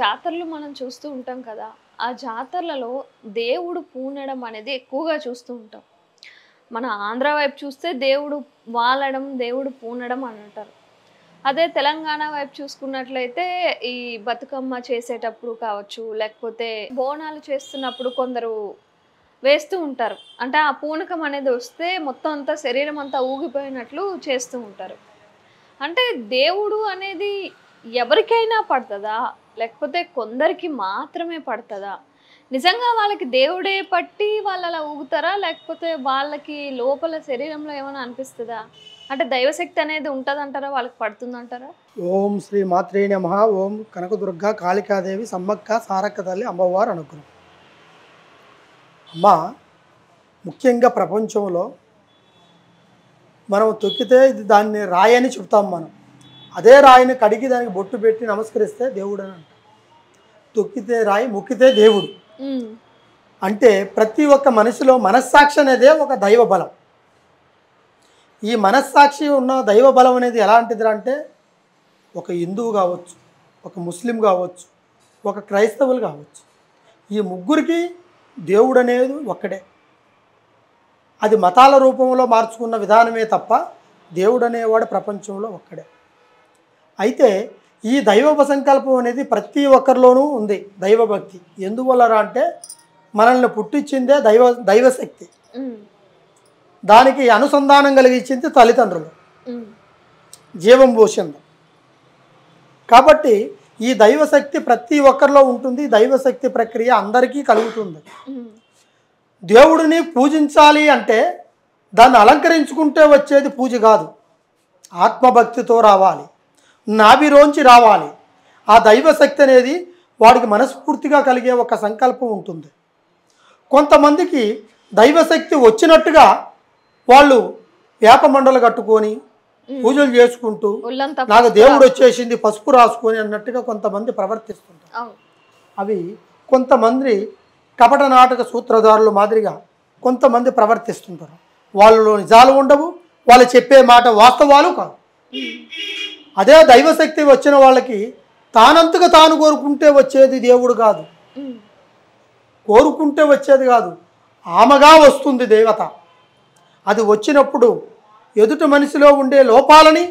జాతరలు మనం చూస్తూ ఉంటాం కదా! ఆ జాతరలలో దేవుడు పూనడం అనేది ఎక్కువగా చూస్తూ ఉంటాం. మన ఆంధ్ర వైపు చూస్తే దేవుడు వాలడం, దేవుడు పూనడం అని అంటారు. అదే తెలంగాణ వైపు చూసుకున్నట్లయితే ఈ బతుకమ్మ చేసేటప్పుడు కావచ్చు, లేకపోతే బోనాలు చేస్తున్నప్పుడు కొందరు వేస్తూ ఉంటారు. అంటే ఆ పూనకం అనేది వస్తే మొత్తం అంతా శరీరం అంతా ఊగిపోయినట్లు చేస్తూ ఉంటారు. అంటే దేవుడు అనేది ఎవరికైనా పడతదా? లేకపోతే కొందరికి మాత్రమే పడతదా? నిజంగా వాళ్ళకి దేవుడే పట్టి వాళ్ళలా ఊగుతారా? లేకపోతే వాళ్ళకి లోపల శరీరంలో ఏమైనా అనిపిస్తదా? అంటే దైవశక్తి అనేది ఉంటదంటారా? వాళ్ళకి పడుతుందంటారా? ఓం శ్రీ మాత్రే నమః. ఓం కనకదుర్గ కాళికాదేవి సమ్మక్క సారక్క తల్లి అమ్మవారు అనుగ్రహం. అమ్మ, ముఖ్యంగా ప్రపంచంలో మనం తొక్కితే ఇది దాన్ని రాయి అని చెప్తాం మనం. అదే రాయిని కడిగి దానికి బొట్టు పెట్టి నమస్కరిస్తే దేవుడు అని అంటాం. తొక్కితే రాయి, మొక్కితే దేవుడు. హ్మ్. అంటే ప్రతి ఒక్క మనిషిలో మనస్సాక్షి అనేదే ఒక దైవ బలం. ఈ మనస్సాక్షి ఉన్న దైవ బలం అనేది ఎలాంటిది అంటే ఒక హిందువు కావచ్చు, ఒక ముస్లిం కావచ్చు, ఒక క్రైస్తవులు కావచ్చు. ఈ ముగ్గురికి దేవుడు అనేది ఒక్కడే. అది మతాల రూపంలో మార్చుకున్న విధానమే తప్ప దేవుడు అనేవాడు ప్రపంచంలో ఒక్కడే. అయితే ఈ దైవ సంకల్పం అనేది ప్రతి ఒక్కరిలోనూ ఉంది. దైవభక్తి ఎందువల్ల అంటే మనల్ని పుట్టించిందే దైవశక్తి. హ్మ్. దానికి అనుసంధానం కలిగించింది తల్లిదండ్రులు, హ్మ్. జీవం పోసింది. కాబట్టి ఈ దైవశక్తి ప్రతి ఒక్కరిలో ఉంటుంది. దైవశక్తి ప్రక్రియ అందరికీ కలుగుతుంది. హ్మ్. దేవుడిని పూజించాలి అంటే దాన్ని అలంకరించుకుంటే వచ్చేది పూజ కాదు. ఆత్మభక్తితో రావాలి, నాభిలోంచి రావాలి. ఆ దైవశక్తి అనేది వాడికి మనస్ఫూర్తిగా కలిగే ఒక సంకల్పం ఉంటుంది. కొంతమందికి దైవశక్తి వచ్చినట్టుగా వాళ్ళు వేపమండలు కట్టుకొని పూజలు చేసుకుంటూ ఒళ్ళంతా నాకు దేవుడు వచ్చేసింది పసుపు రాసుకొని అన్నట్టుగా కొంతమంది ప్రవర్తిస్తుంటారు. అవును. అవి కొంతమంది కపట నాటక సూత్రధారుల మాదిరిగా కొంతమంది ప్రవర్తిస్తుంటారు. వాళ్ళలో నిజాలు ఉండవు, వాళ్ళు చెప్పే మాట వాస్తవాలు కాదు. అదే దైవశక్తి వచ్చిన వాళ్ళకి తానంతగా తాను కోరుకుంటే వచ్చేది దేవుడు కాదు, హ్మ్. కోరుకుంటే వచ్చేది కాదు, ఆమెగా వస్తుంది దేవత. అది వచ్చినప్పుడు ఎదుటి మనిషిలో ఉండే లోపాలని,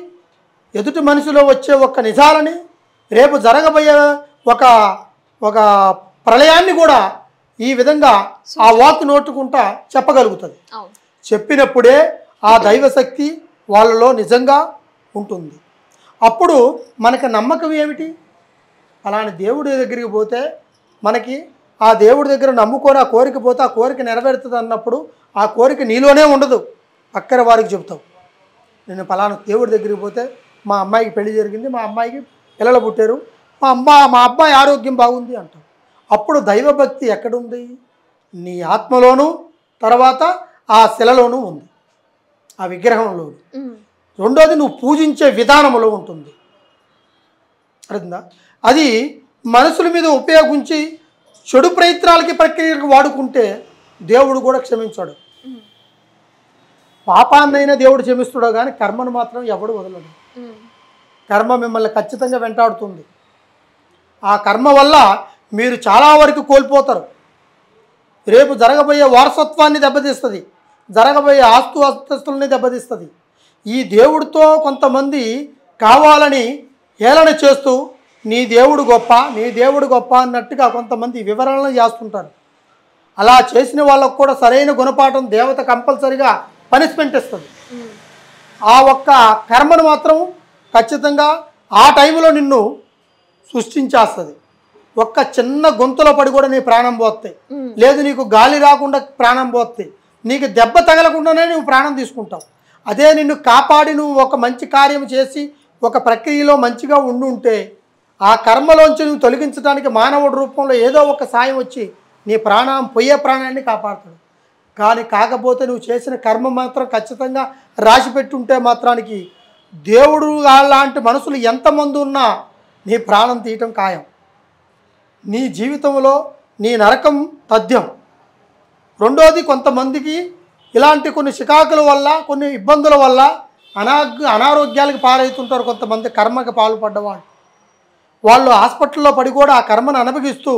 ఎదుటి మనిషిలో వచ్చే ఒక నిజాలని, రేపు జరగబోయే ఒక ఒక ప్రళయాన్ని కూడా ఈ విధంగా ఆ వాక్ నోటుకుంటా చెప్పగలుగుతుంది. అవును. చెప్పినప్పుడే ఆ దైవశక్తి వాళ్ళలో నిజంగా ఉంటుంది. అప్పుడు మనకి నమ్మకం ఏమిటి? అలాంటి దేవుడి దగ్గరికి పోతే మనకి ఆ దేవుడి దగ్గర నమ్ముకొని ఆ కోరిక పోతే ఆ కోరిక నెరవేరుతుంది అన్నప్పుడు ఆ కోరిక నీలోనే ఉండదు, పక్కన వారికి చెబుతావు. నేను పలానా దేవుడి దగ్గరికి పోతే మా అమ్మాయికి పెళ్లి జరిగింది, మా అమ్మాయికి పిల్లలు పుట్టారు, మా అబ్బాయి ఆరోగ్యం బాగుంది అంటావు. అప్పుడు దైవభక్తి ఎక్కడుంది? నీ ఆత్మలోనూ, తర్వాత ఆ శిలలోనూ ఉంది, ఆ విగ్రహంలోను. హ్మ్. రెండోది నువ్వు పూజించే విధానంలో ఉంటుంది. అర్థందా? అది మనుషుల మీద ఉపయోగించి చెడు ప్రయత్నాలకి ప్రక్రియలకు వాడుకుంటే దేవుడు కూడా క్షమించాడు. హ్మ్. పాపాన్నైనా దేవుడు క్షమిస్తాడో కానీ కర్మను మాత్రం ఎవడు వదలడు. హ్మ్. కర్మ మిమ్మల్ని ఖచ్చితంగా వెంటాడుతుంది. ఆ కర్మ వల్ల మీరు చాలా వరకు కోల్పోతారు. రేపు జరగబోయే వారసత్వాన్ని దెబ్బతీస్తుంది, జరగబోయే ఆస్తుల్ని దెబ్బతీస్తుంది. ఈ దేవుడితో కొంతమంది కావాలని హేళన చేస్తూ నీ దేవుడు గొప్ప, నీ దేవుడు గొప్ప అన్నట్టుగా కొంతమంది వివరణలు చేస్తుంటారు. అలా చేసిన వాళ్ళకు కూడా సరైన గుణపాఠం దేవత కంపల్సరిగా పనిష్మెంట్ ఇస్తుంది. హ్మ్. ఆ ఒక్క కర్మను మాత్రం ఖచ్చితంగా ఆ టైంలో నిన్ను సృష్టించేస్తుంది. ఒక్క చిన్న గొంతులో పడి కూడా నీ ప్రాణం పోతాయి, లేదు నీకు గాలి రాకుండా ప్రాణం పోతాయి, నీకు దెబ్బ తగలకుండానే నువ్వు ప్రాణం తీసుకుంటావు. అదే నిన్ను కాపాడి నువ్వు ఒక మంచి కార్యం చేసి ఒక ప్రక్రియలో మంచిగా ఉండుంటే ఆ కర్మలోంచి నువ్వు తొలగించడానికి మానవుడి రూపంలో ఏదో ఒక సాయం వచ్చి నీ పోయే ప్రాణాన్ని కాపాడుతాడు. కానీ కాకపోతే నువ్వు చేసిన కర్మ మాత్రం ఖచ్చితంగా రాసి పెట్టుంటే మాత్రానికి దేవుడు లాంటి మనుషులు ఎంతమంది ఉన్నా నీ ప్రాణం తీయటం ఖాయం. నీ జీవితంలో నీ నరకం తథ్యం. రెండోది, కొంతమందికి ఇలాంటి కొన్ని చికాకుల వల్ల, కొన్ని ఇబ్బందుల వల్ల అనారోగ్యాలకు పాలవుతుంటారు. కొంతమంది కర్మకి పాల్పడ్డవాళ్ళు వాళ్ళు హాస్పిటల్లో పడి కూడా ఆ కర్మను అనుభవిస్తూ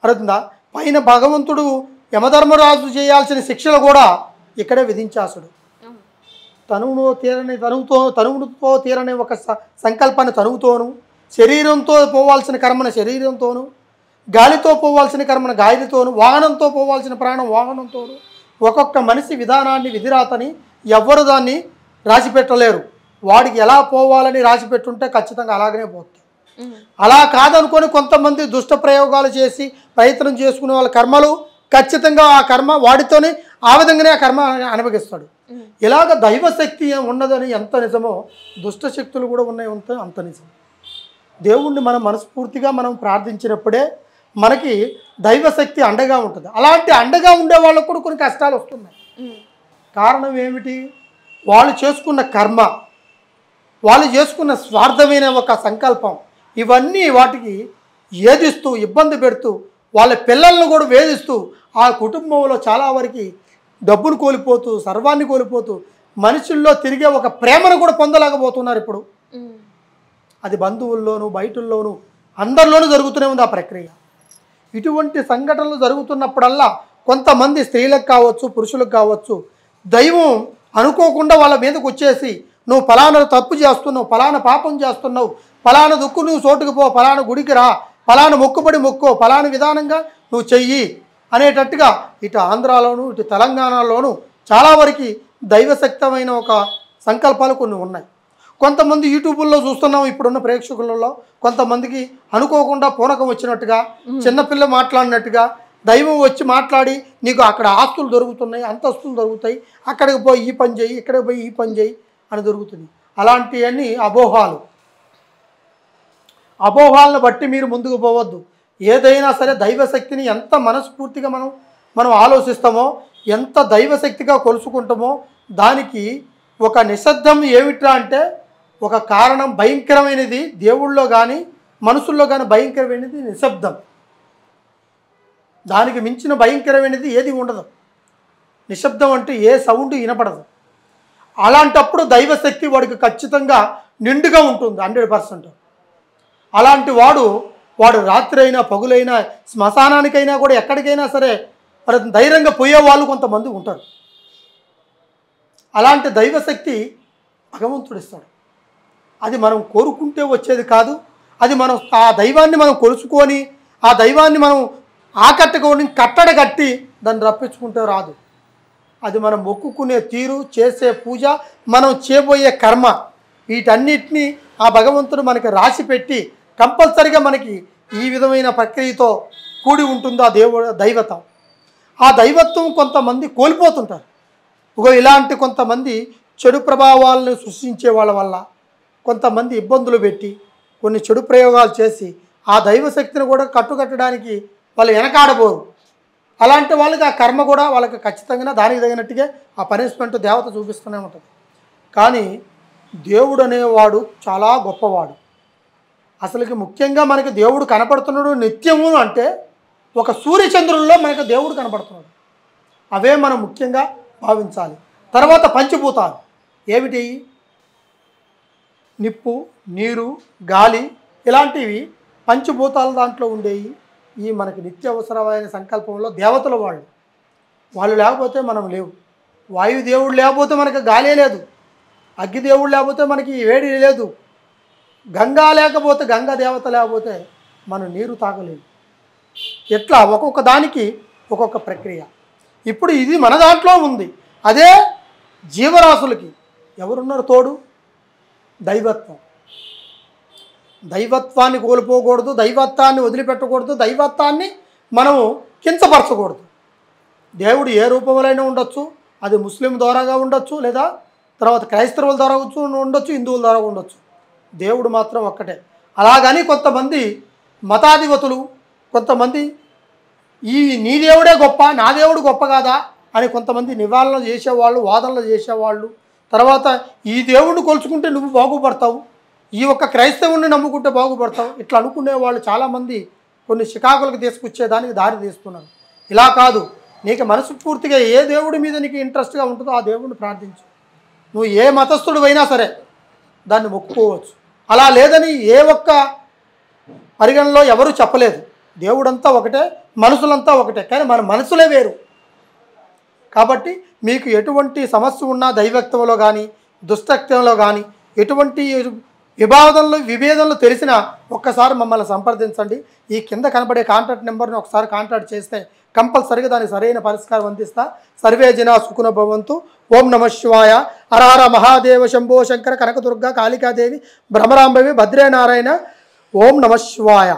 అడుగుతుందా పైన భగవంతుడు యమధర్మరాజు చేయాల్సిన శిక్షలు కూడా ఇక్కడే విధించాసుడు. తనువుతో తీరని ఒక సంకల్పాన్ని తనువుతోను, శరీరంతో పోవాల్సిన కర్మను శరీరంతోను, గాలితో పోవాల్సిన కర్మను గాలితోను, వాహనంతో పోవాల్సిన ప్రాణం వాహనంతోను, ఒక్కొక్క మనిషి విధానాన్ని విధిరాతని ఎవ్వరు దాన్ని రాసిపెట్టలేరు. వాడికి ఎలా పోవాలని రాసిపెట్టుంటే ఖచ్చితంగా అలాగనే పోతుంది. అలా కాదనుకొని కొంతమంది దుష్ట ప్రయోగాలు చేసి ప్రయత్నం చేసుకునే వాళ్ళ కర్మలు ఖచ్చితంగా ఆ కర్మ వాడితోనే ఆ విధంగానే ఆ కర్మ అనుభవిస్తాడు. ఇలాగ దైవశక్తి ఉన్నదని ఎంత నిజమో దుష్ట శక్తులు కూడా ఉన్నాయి అంత నిజం. దేవుణ్ణి మనం మనస్ఫూర్తిగా మనం ప్రార్థించినప్పుడే మనకి దైవశక్తి అండగా ఉంటుంది. అలాంటి అండగా ఉండే వాళ్ళకు కూడా కొన్ని కష్టాలు వస్తున్నాయి. కారణం ఏమిటి? వాళ్ళు చేసుకున్న కర్మ, వాళ్ళు చేసుకున్న స్వార్థమైన ఒక సంకల్పం, ఇవన్నీ వాటికి ఏదిస్తూ ఇబ్బంది పెడుతూ వాళ్ళ పిల్లలను కూడా వేధిస్తూ ఆ కుటుంబంలో చాలా వరకు డబ్బును కోల్పోతూ సర్వాన్ని కోల్పోతూ మనుషుల్లో తిరిగే ఒక ప్రేమను కూడా పొందలేకపోతున్నారు. ఇప్పుడు అది బంధువుల్లోనూ బయటల్లోనూ అందరిలోనూ జరుగుతూనే ఉంది ఆ ప్రక్రియ. ఇటువంటి సంఘటనలు జరుగుతున్నప్పుడల్లా కొంతమంది స్త్రీలకు కావచ్చు పురుషులకు కావచ్చు దైవం అనుకోకుండా వాళ్ళ మీదకి వచ్చేసి నువ్వు ఫలానా తప్పు చేస్తున్నావు, ఫలానా పాపం చేస్తున్నావు, ఫలానా దుక్కు నువ్వు చోటుకు పో, ఫలానా గుడికి రా, ఫలానా మొక్కుబడి మొక్కో, ఫలానా విధానంగా నువ్వు చెయ్యి అనేటట్టుగా ఇటు ఆంధ్రాలోను ఇటు తెలంగాణలోను చాలా వరకు దైవశక్తమైన ఒక సంకల్పాలు కొన్ని ఉన్నాయి. కొంతమంది యూట్యూబ్లో చూస్తున్నాం ఇప్పుడున్న ప్రేక్షకులలో కొంతమందికి అనుకోకుండా పూనకం వచ్చినట్టుగా చిన్నపిల్ల మాట్లాడినట్టుగా దైవం వచ్చి మాట్లాడి నీకు అక్కడ ఆస్తులు దొరుకుతున్నాయి, అంతస్తులు దొరుకుతాయి, అక్కడికి పోయి ఈ పని చేయి, ఇక్కడికి పోయి ఈ పని చేయి అని దొరుకుతుంది. అలాంటివన్నీ అపోహాలను బట్టి మీరు ముందుకు పోవద్దు. ఏదైనా సరే దైవశక్తిని ఎంత మనస్ఫూర్తిగా మనం ఆలోచిస్తామో, ఎంత దైవశక్తిగా కొలుసుకుంటామో దానికి ఒక నిశ్శబ్దం ఏమిట్రా అంటే ఒక కారణం భయంకరమైనది. దేవుళ్ళలో కానీ మనుషుల్లో కానీ భయంకరమైనది నిశ్శబ్దం. దానికి మించిన భయంకరమైనది ఏది ఉండదు. నిశ్శబ్దం అంటే ఏ సౌండ్ వినపడదు. అలాంటప్పుడు దైవశక్తి వాడికి ఖచ్చితంగా నిండుగా ఉంటుంది 100%. అలాంటి వాడు రాత్రి అయినా పగులైనా శ్మశానానికైనా కూడా ఎక్కడికైనా సరే ధైర్యంగా పోయేవాళ్ళు కొంతమంది ఉంటారు. అలాంటి దైవశక్తి భగవంతుడు ఇస్తాడు. అది మనం కోరుకుంటే వచ్చేది కాదు. అది మనం ఆ దైవాన్ని మనం కొలుచుకొని ఆ దైవాన్ని మనం ఆకట్టుకొని కట్టడి కట్టి దాన్ని రప్పించుకుంటే రాదు. అది మనం మొక్కుకునే తీరు, చేసే పూజ, మనం చేయబోయే కర్మ, వీటన్నిటినీ ఆ భగవంతుడు మనకి రాసి పెట్టి కంపల్సరిగా మనకి ఈ విధమైన ప్రక్రియతో కూడి ఉంటుంది ఆ దైవతం. ఆ దైవత్వం కొంతమంది కోల్పోతుంటారు. ఇలాంటి కొంతమంది చెడు ప్రభావాలను సృష్టించే వాళ్ళ వల్ల కొంతమంది ఇబ్బందులు పెట్టి కొన్ని చెడు ప్రయోగాలు చేసి ఆ దైవశక్తిని కూడా కట్టుకట్టడానికి వాళ్ళు వెనకాడబోరు. అలాంటి వాళ్ళకి ఆ కర్మ కూడా వాళ్ళకి ఖచ్చితంగా దానికి తగినట్టుగా ఆ పనిష్మెంట్ దేవత చూపిస్తూనే ఉంటుంది. కానీ దేవుడు అనేవాడు చాలా గొప్పవాడు. అసలుకి ముఖ్యంగా మనకి దేవుడు కనపడుతున్నాడు నిత్యము అంటే ఒక సూర్యచంద్రుల్లో మనకు దేవుడు కనపడుతున్నాడు. అవే మనం ముఖ్యంగా భావించాలి. తర్వాత పంచభూతాలు ఏమిటి? నిప్పు, నీరు, గాలి, ఇలాంటివి పంచభూతాల దాంట్లో ఉండేవి. ఈ మనకి నిత్యావసరమైన సంకల్పంలో దేవతల వాళ్ళు లేకపోతే మనం లేవు. వాయుదేవుడు లేకపోతే మనకి గాలే లేదు, అగ్గిదేవుడు లేకపోతే మనకి వేడి లేదు, గంగా లేకపోతే గంగా దేవత లేకపోతే మనం నీరు తాగలేము. ఎట్లా ఒక్కొక్క దానికి ఒక్కొక్క ప్రక్రియ. ఇప్పుడు ఇది మన దాంట్లో ఉంది. అదే జీవరాశులకి ఎవరున్నారు తోడు? దైవత్వం. దైవత్వాన్ని కోల్పోకూడదు, దైవత్వాన్ని వదిలిపెట్టకూడదు, దైవత్వాన్ని మనము కించపరచకూడదు. దేవుడు ఏ రూపంలోనే ఉండొచ్చు, అది ముస్లిం ద్వారాగా ఉండొచ్చు, లేదా తర్వాత క్రైస్తవుల ద్వారా ఉండొచ్చు, హిందువుల ద్వారా ఉండొచ్చు. దేవుడు మాత్రం ఒక్కటే. అలాగని కొంతమంది మతాధిపతులు, కొంతమంది నీ దేవుడే గొప్ప, నా దేవుడు గొప్ప కాదా అని కొంతమంది నివాళనలు చేసేవాళ్ళు, వాదనలు చేసేవాళ్ళు, తర్వాత ఈ దేవుడిని కొలుచుకుంటే నువ్వు బాగుపడతావు, ఈ ఒక్క క్రైస్తవుని నమ్ముకుంటే బాగుపడతావు, ఇట్లా అనుకునే వాళ్ళు చాలామంది కొన్ని చికాకులకు తీసుకొచ్చేదానికి దారి తీస్తున్నారు. ఇలా కాదు, నీకు మనస్ఫూర్తిగా ఏ దేవుడి మీద నీకు ఇంట్రెస్ట్గా ఉంటుందో ఆ దేవుడిని ప్రార్థించు. నువ్వు ఏ మతస్థుడు అయినా సరే దాన్ని మొక్కుకోవచ్చు. అలా లేదని ఏ ఒక్క పరిగణలో ఎవరు చెప్పలేదు. దేవుడంతా ఒకటే, మనుషులంతా ఒకటే, కానీ మన మనసులే వేరు. కాబట్టి మీకు ఎటువంటి సమస్య ఉన్నా దైవత్వంలో కానీ దుష్టత్వంలో కానీ ఎటువంటి విభేదంలో తెలిసినా ఒక్కసారి మమ్మల్ని సంప్రదించండి. ఈ కింద కనబడే కాంటాక్ట్ నెంబర్ని ఒకసారి కాంటాక్ట్ చేస్తే కంపల్సరిగా దానికి సరైన పరిష్కారం అందిస్తా. సర్వే జనా సుఖినో భవంతు. ఓం నమ శివాయ. హర హర మహాదేవ శంభో శంకర కనకదుర్గ కాళికాదేవి భ్రమరాంబవి భద్రే నారాయణ. ఓం నమ శివాయ.